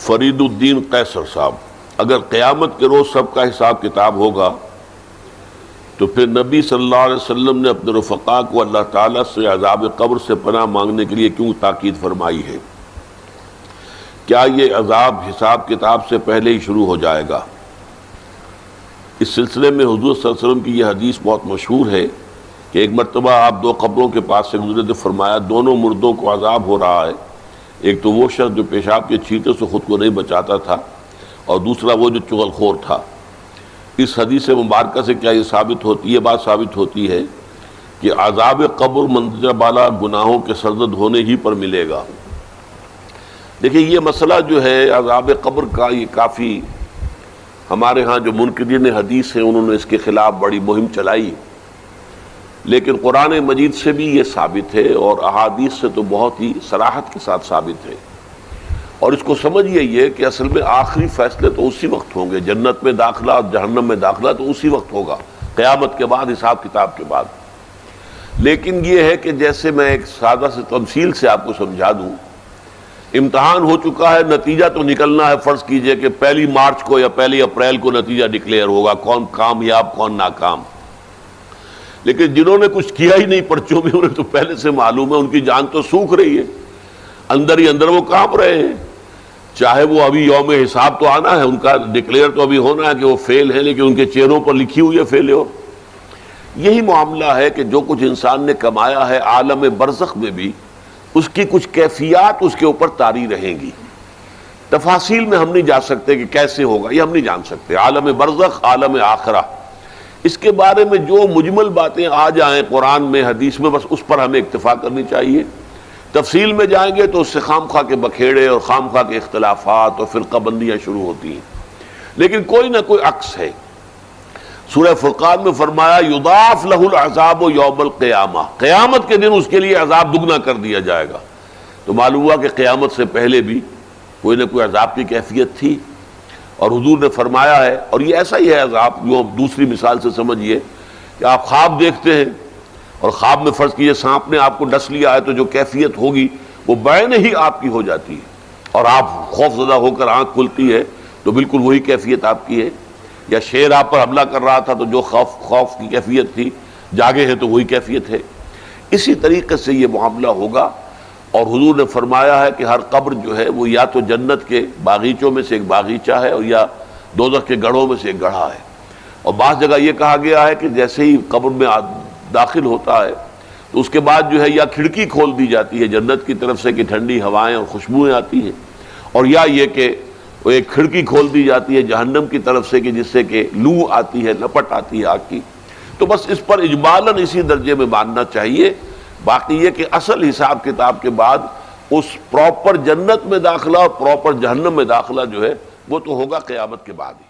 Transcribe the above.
فرید الدین قیصر صاحب، اگر قیامت کے روز سب کا حساب کتاب ہوگا تو پھر نبی صلی اللہ علیہ وسلم نے اپنے رفقا کو اللہ تعالیٰ سے عذاب قبر سے پناہ مانگنے کے لیے کیوں تاکید فرمائی ہے؟ کیا یہ عذاب حساب کتاب سے پہلے ہی شروع ہو جائے گا؟ اس سلسلے میں حضور صلی اللہ علیہ وسلم کی یہ حدیث بہت مشہور ہے کہ ایک مرتبہ آپ دو قبروں کے پاس سے گزرے تو فرمایا دونوں مردوں کو عذاب ہو رہا ہے، ایک تو وہ شخص جو پیشاب کے چھینٹے سے خود کو نہیں بچاتا تھا، اور دوسرا وہ جو چغل خور تھا۔ اس حدیث مبارکہ سے کیا یہ بات ثابت ہوتی ہے کہ عذاب قبر مندرجہ بالا گناہوں کے سرزد ہونے ہی پر ملے گا؟ دیکھیں، یہ مسئلہ جو ہے عذاب قبر کا، یہ کافی ہمارے ہاں جو منکرین حدیث ہیں انہوں نے اس کے خلاف بڑی مہم چلائی، لیکن قرآن مجید سے بھی یہ ثابت ہے اور احادیث سے تو بہت ہی صراحت کے ساتھ ثابت ہے۔ اور اس کو سمجھیے یہ کہ اصل میں آخری فیصلے تو اسی وقت ہوں گے، جنت میں داخلہ اور جہنم میں داخلہ تو اسی وقت ہوگا، قیامت کے بعد، حساب کتاب کے بعد۔ لیکن یہ ہے کہ جیسے میں ایک سادہ سے تمثیل سے آپ کو سمجھا دوں، امتحان ہو چکا ہے، نتیجہ تو نکلنا ہے، فرض کیجئے کہ 1 مارچ کو یا 1 اپریل کو نتیجہ ڈکلیئر ہوگا، کون کامیاب کون ناکام۔ لیکن جنہوں نے کچھ کیا ہی نہیں پرچوں میں، انہیں تو پہلے سے معلوم ہے، ان کی جان تو سوکھ رہی ہے، اندر ہی اندر وہ کانپ رہے ہیں، چاہے وہ ابھی یوم حساب تو آنا ہے، ان کا ڈکلیئر تو ابھی ہونا ہے کہ وہ فیل ہے، لیکن ان کے چہروں پر لکھی ہوئی ہے فیلیور۔ یہی معاملہ ہے کہ جو کچھ انسان نے کمایا ہے عالم برزخ میں بھی اس کی کچھ کیفیات اس کے اوپر طاری رہیں گی۔ تفاصیل میں ہم نہیں جا سکتے کہ کیسے ہوگا، یہ ہم نہیں جان سکتے، عالم برزخ، عالم آخرہ، اس کے بارے میں جو مجمل باتیں آ جائیں قرآن میں حدیث میں، بس اس پر ہمیں اکتفا کرنی چاہیے۔ تفصیل میں جائیں گے تو اس سے خام خواہ کے بکھیڑے اور خام خواہ کے اختلافات اور فرقہ بندیاں شروع ہوتی ہیں، لیکن کوئی نہ کوئی عکس ہے۔ سورہ فرقان میں فرمایا یضاعف لہ العذاب یوم القیامہ، قیامت کے دن اس کے لیے عذاب دگنا کر دیا جائے گا۔ تو معلوم ہوا کہ قیامت سے پہلے بھی کوئی نہ کوئی عذاب کی کیفیت تھی، اور حضور نے فرمایا ہے، اور یہ ایسا ہی ہے عذاب، جو دوسری مثال سے سمجھیے کہ آپ خواب دیکھتے ہیں اور خواب میں فرض کیجئے سانپ نے آپ کو ڈس لیا ہے، تو جو کیفیت ہوگی وہ بعین ہی آپ کی ہو جاتی ہے، اور آپ خوف زدہ ہو کر آنکھ کھلتی ہے تو بالکل وہی کیفیت آپ کی ہے۔ یا شیر آپ پر حملہ کر رہا تھا تو جو خوف کی کیفیت تھی، جاگے ہیں تو وہی کیفیت ہے۔ اسی طریقے سے یہ معاملہ ہوگا، اور حضور نے فرمایا ہے کہ ہر قبر جو ہے وہ یا تو جنت کے باغیچوں میں سے ایک باغیچہ ہے اور یا دوزخ کے گڑھوں میں سے ایک گڑھا ہے۔ اور بعض جگہ یہ کہا گیا ہے کہ جیسے ہی قبر میں داخل ہوتا ہے تو اس کے بعد جو ہے یا کھڑکی کھول دی جاتی ہے جنت کی طرف سے کہ ٹھنڈی ہوائیں اور خوشبوئیں آتی ہیں، اور یا یہ کہ وہ ایک کھڑکی کھول دی جاتی ہے جہنم کی طرف سے کہ جس سے کہ لو آتی ہے، لپٹ آتی ہے آگ کی۔ تو بس اس پر اجمالاً اسی درجے میں ماننا چاہیے۔ باقی یہ کہ اصل حساب کتاب کے بعد اس پراپر جنت میں داخلہ اور پراپر جہنم میں داخلہ جو ہے وہ تو ہوگا قیامت کے بعد ہی۔